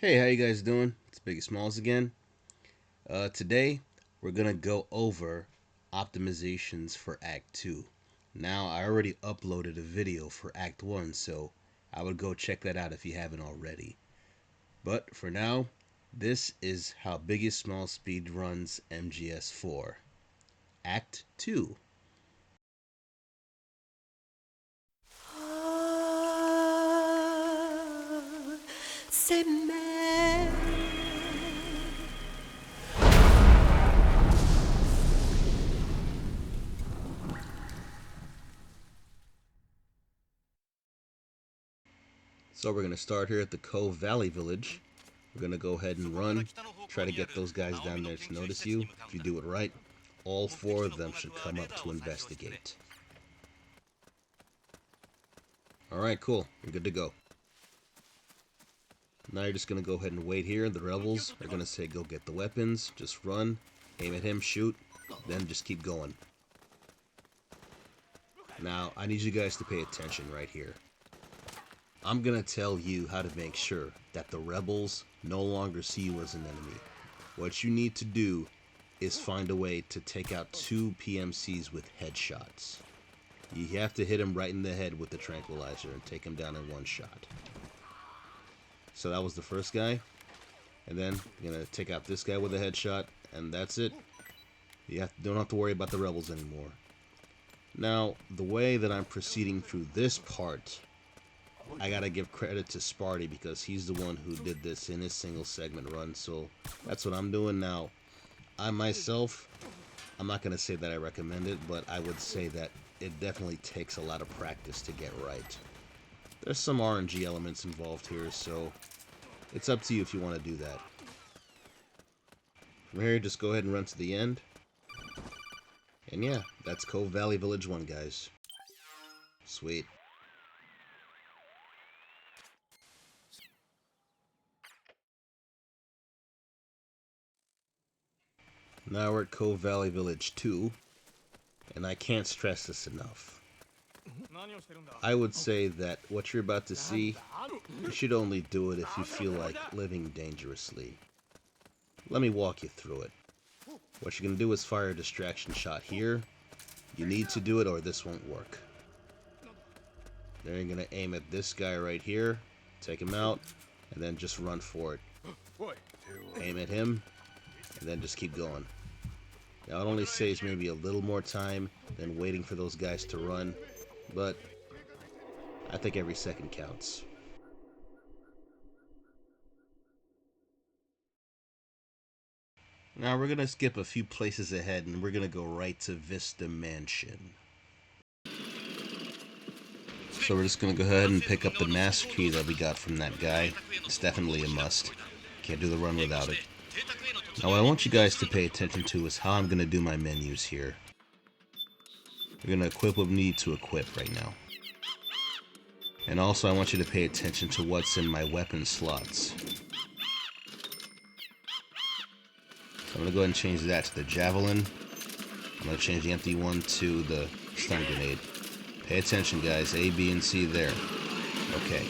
Hey, how you guys doing? It's BiggehSmallz again. Today, we're going to go over optimizations for Act 2. Now, I already uploaded a video for Act 1, so I would go check that out if you haven't already. But for now, this is how BiggehSmallz speedruns MGS4. Act 2. C'est mer. So we're going to start here at the Cove Valley Village. We're going to go ahead and run, try to get those guys down there to notice you. If you do it right, all four of them should come up to investigate. Alright, cool. You're good to go. Now you're just going to go ahead and wait here. The rebels are going to say go get the weapons. Just run, aim at him, shoot, then just keep going. Now, I need you guys to pay attention right here. I'm going to tell you how to make sure that the rebels no longer see you as an enemy. What you need to do is find a way to take out two PMCs with headshots. You have to hit him right in the head with the tranquilizer and take him down in one shot. So that was the first guy. And then you're going to take out this guy with a headshot, and that's it. You don't have to worry about the rebels anymore. Now, the way that I'm proceeding through this part, I gotta give credit to Sparty because he's the one who did this in his single segment run, so that's what I'm doing now. I myself, I'm not gonna say that I recommend it, but I would say that it definitely takes a lot of practice to get right. There's some RNG elements involved here, so it's up to you if you want to do that. From here, just go ahead and run to the end. And yeah, that's Cove Valley Village 1, guys. Sweet. Now we're at Cove Valley Village 2, and I can't stress this enough. I would say that what you're about to see, you should only do it if you feel like living dangerously. Let me walk you through it. What you're going to do is fire a distraction shot here. You need to do it or this won't work. Then you're going to aim at this guy right here, take him out, and then just run for it. Aim at him, and then just keep going. Now it only saves maybe a little more time than waiting for those guys to run, but I think every second counts. Now we're going to skip a few places ahead and we're going to go right to Vista Mansion. So we're just going to go ahead and pick up the master key that we got from that guy. It's definitely a must. Can't do the run without it. Now what I want you guys to pay attention to is how I'm going to do my menus here. We're going to equip what we need to equip right now. And also I want you to pay attention to what's in my weapon slots. So I'm going to go ahead and change that to the javelin. I'm going to change the empty one to the stun grenade. Pay attention, guys. A, B, and C there. Okay.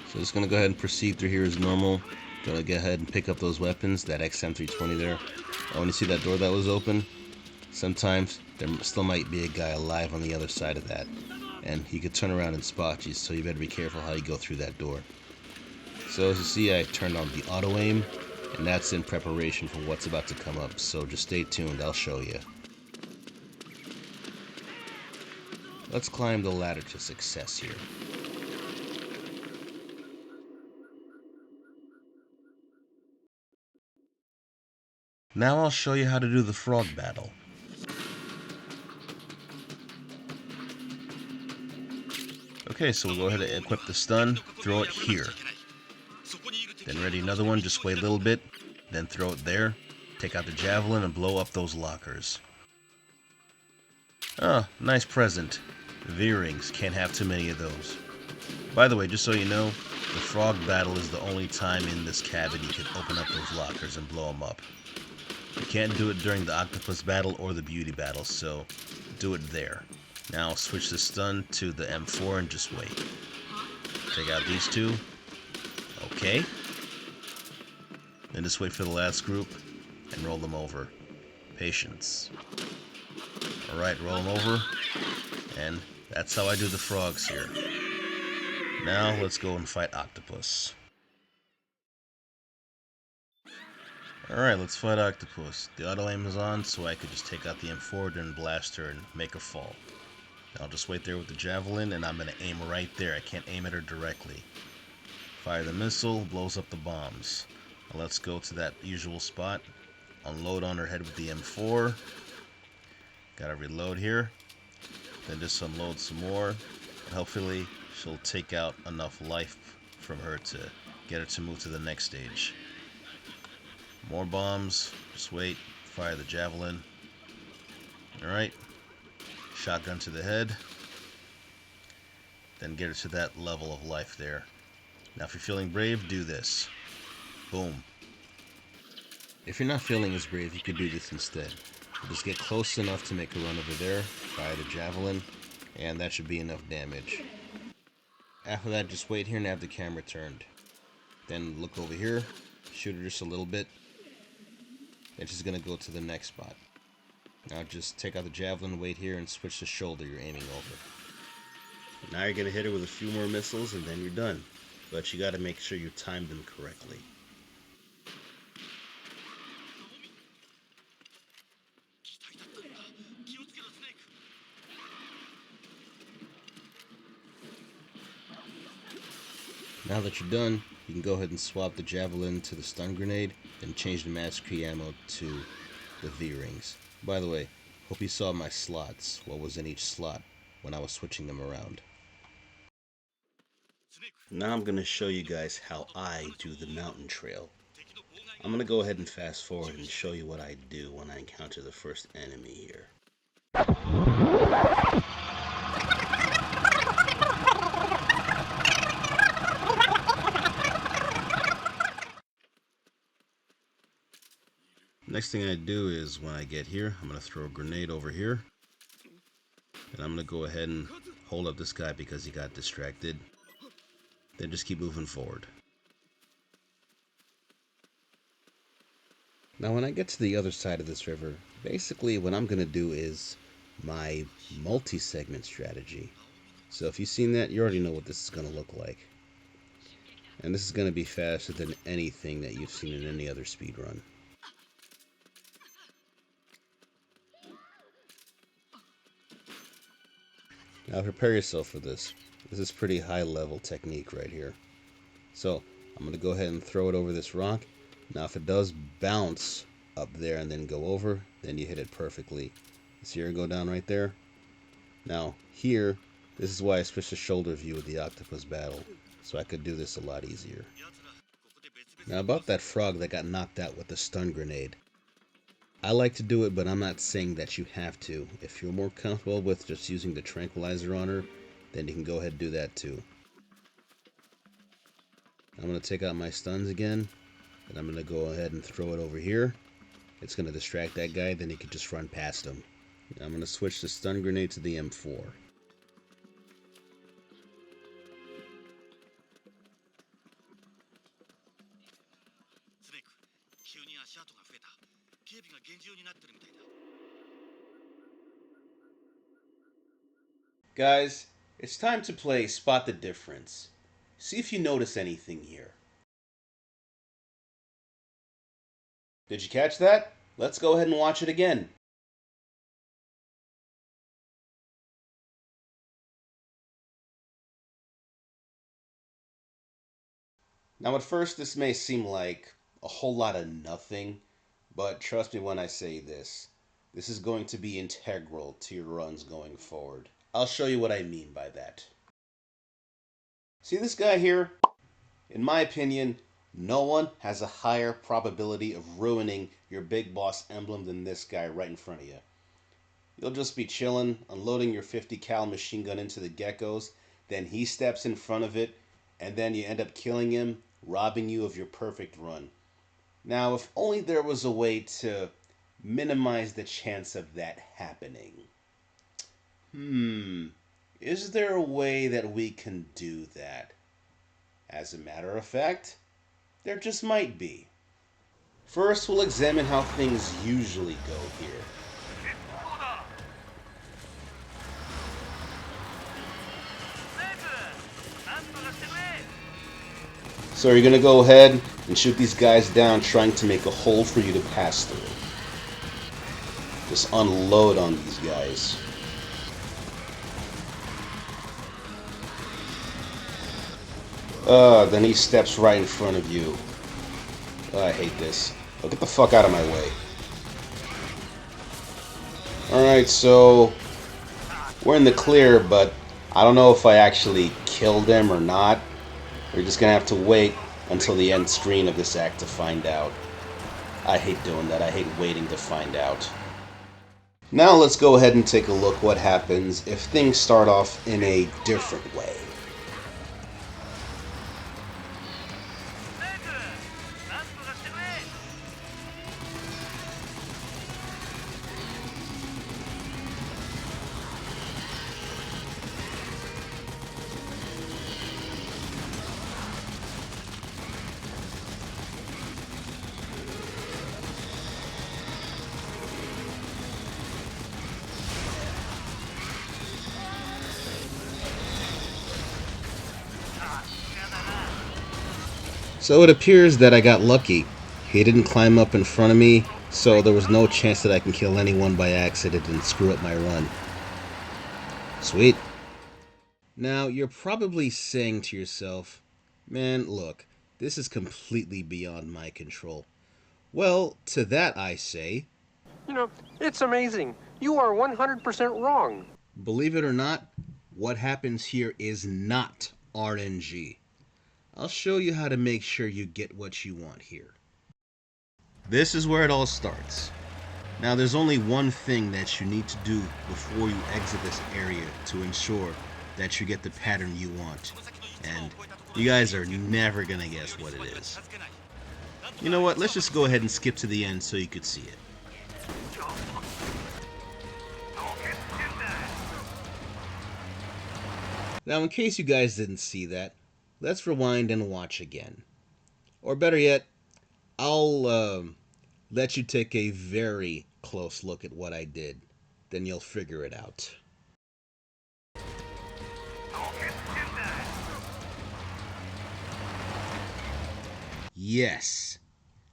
So just going to go ahead and proceed through here as normal. Going to go ahead and pick up those weapons, that XM320 there. Oh, when you see that door that was open, sometimes there still might be a guy alive on the other side of that. And he could turn around and spot you, so you better be careful how you go through that door. So as you see, I turned on the auto aim, and that's in preparation for what's about to come up. So just stay tuned, I'll show you. Let's climb the ladder to success here. Now I'll show you how to do the frog battle. Okay, so we'll go ahead and equip the stun, throw it here. Then ready another one, just wait a little bit, then throw it there. Take out the javelin and blow up those lockers. Ah, nice present. V-rings, can't have too many of those. By the way, just so you know, the frog battle is the only time in this cabin you can open up those lockers and blow them up. You can't do it during the octopus battle or the beauty battle, so do it there. Now switch the stun to the M4 and just wait. Take out these two. Okay. Then just wait for the last group and roll them over. Patience. Alright, roll them over. And that's how I do the frogs here. Now let's go and fight Octopus. Alright, let's fight Octopus. The auto aim is on, so I could just take out the M4 and blast her and make her fall. I'll just wait there with the javelin, and I'm going to aim right there. I can't aim at her directly. Fire the missile, blows up the bombs. Now let's go to that usual spot. Unload on her head with the M4. Gotta reload here. Then just unload some more. And hopefully she'll take out enough life from her to get her to move to the next stage. More bombs. Just wait. Fire the javelin. Alright. Shotgun to the head. Then get her to that level of life there. Now if you're feeling brave, do this. Boom. If you're not feeling as brave, you could do this instead. Just get close enough to make a run over there. Fire the javelin. And that should be enough damage. After that, just wait here and have the camera turned. Then look over here. Shoot her just a little bit. And she's going to go to the next spot. Now just take out the javelin, wait here, and switch the shoulder you're aiming over. Now you're going to hit her with a few more missiles, and then you're done. But you got to make sure you time them correctly. Now that you're done, you can go ahead and swap the javelin to the stun grenade, and change the master key ammo to the V-rings. By the way, hope you saw my slots, what was in each slot, when I was switching them around. Now I'm going to show you guys how I do the mountain trail. I'm going to go ahead and fast forward and show you what I do when I encounter the first enemy here. Next thing I do is when I get here, I'm going to throw a grenade over here. And I'm going to go ahead and hold up this guy because he got distracted. Then just keep moving forward. Now when I get to the other side of this river, basically what I'm going to do is my multi-segment strategy. So if you've seen that, you already know what this is going to look like. And this is going to be faster than anything that you've seen in any other speedrun. Now prepare yourself for this. This is pretty high level technique right here. So I'm going to go ahead and throw it over this rock. Now if it does bounce up there and then go over, then you hit it perfectly. See her go down right there? Now here, this is why I switched to shoulder view with the octopus battle, so I could do this a lot easier. Now about that frog that got knocked out with the stun grenade. I like to do it, but I'm not saying that you have to. If you're more comfortable with just using the tranquilizer on her, then you can go ahead and do that too. I'm going to take out my stuns again, and I'm going to go ahead and throw it over here. It's going to distract that guy, then he can just run past him. I'm going to switch the stun grenade to the M4. Guys, it's time to play Spot the Difference. See if you notice anything here. Did you catch that? Let's go ahead and watch it again. Now at first this may seem like a whole lot of nothing, but trust me when I say this. This is going to be integral to your runs going forward. I'll show you what I mean by that. See this guy here? In my opinion, no one has a higher probability of ruining your big boss emblem than this guy right in front of you. You'll just be chilling, unloading your 50 cal machine gun into the geckos, then he steps in front of it, and then you end up killing him, robbing you of your perfect run. Now, if only there was a way to minimize the chance of that happening. Is there a way that we can do that? As a matter of fact, there just might be. First, we'll examine how things usually go here. So you're gonna go ahead and shoot these guys down, trying to make a hole for you to pass through. Just unload on these guys. Then he steps right in front of you. I hate this. Oh, get the fuck out of my way. Alright, so we're in the clear, but I don't know if I actually killed him or not. We're just gonna have to wait until the end screen of this act to find out. I hate doing that. I hate waiting to find out. Now let's go ahead and take a look what happens if things start off in a different way. So it appears that I got lucky. He didn't climb up in front of me, so there was no chance that I can kill anyone by accident and screw up my run. Sweet. Now, you're probably saying to yourself, man, look, this is completely beyond my control. Well, to that I say, You know, it's amazing. You are 100% wrong. believe it or not, what happens here is not RNG. I'll show you how to make sure you get what you want here. This is where it all starts. Now there's only one thing that you need to do before you exit this area to ensure that you get the pattern you want. And you guys are never gonna guess what it is. You know what, let's just go ahead and skip to the end so you could see it. Now in case you guys didn't see that, let's rewind and watch again. Or better yet, I'll let you take a very close look at what I did. Then you'll figure it out. Yes,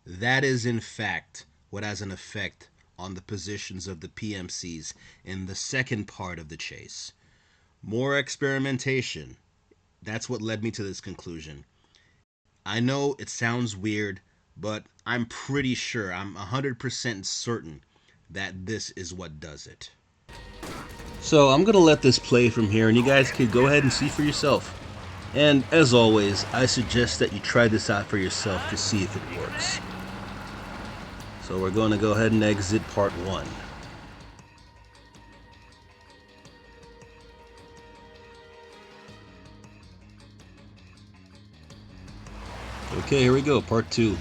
that is in fact what has an effect on the positions of the PMCs in the second part of the chase. More experimentation. That's what led me to this conclusion. I know it sounds weird, but I'm pretty sure, I'm 100% certain that this is what does it. So I'm going to let this play from here, and you guys can go ahead and see for yourself. And as always, I suggest that you try this out for yourself to see if it works. So we're going to go ahead and exit part 1. Okay, here we go, part 2.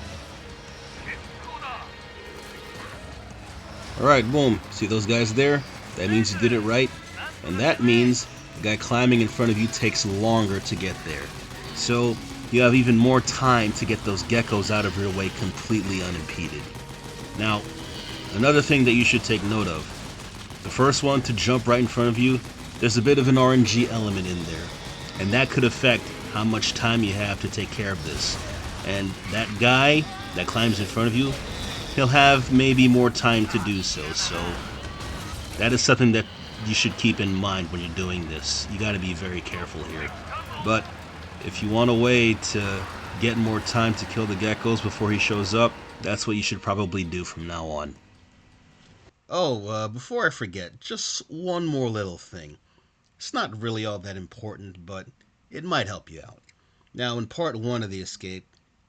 Alright, boom. See those guys there? That means you did it right. And that means the guy climbing in front of you takes longer to get there. So you have even more time to get those geckos out of your way completely unimpeded. Now, another thing that you should take note of. The first one to jump right in front of you, there's a bit of an RNG element in there. And that could affect how much time you have to take care of this. And that guy that climbs in front of you, he'll have maybe more time to do so. So that is something that you should keep in mind when you're doing this. You got to be very careful here. But if you want a way to get more time to kill the geckos before he shows up, that's what you should probably do from now on. Oh, before I forget, just one more little thing. It's not really all that important, but it might help you out. Now, in part 1 of the escape,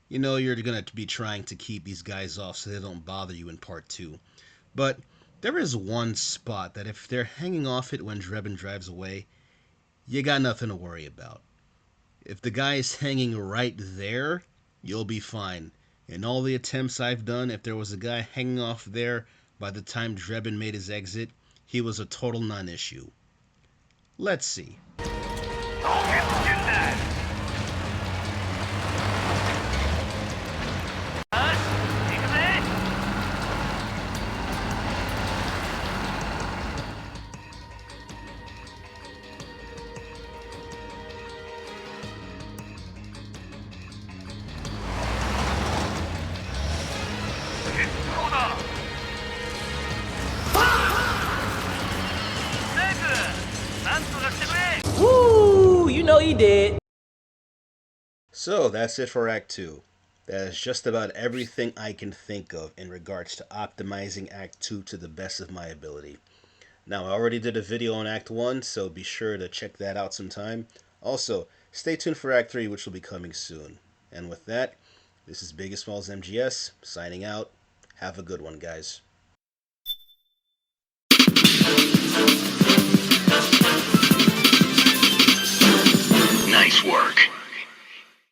you know you're going to be trying to keep these guys off so they don't bother you in part 2. But there is one spot that if they're hanging off it when Drebin drives away, you got nothing to worry about. If the guy is hanging right there, you'll be fine. In all the attempts I've done, if there was a guy hanging off there by the time Drebin made his exit, he was a total non-issue. Let's see. Woo! You know he did. So that's it for Act 2. That is just about everything I can think of in regards to optimizing Act 2 to the best of my ability. Now, I already did a video on Act 1, so be sure to check that out sometime. Also, stay tuned for Act 3, which will be coming soon. And with that, this is BiggehSmallz MGS, signing out. Have a good one, guys.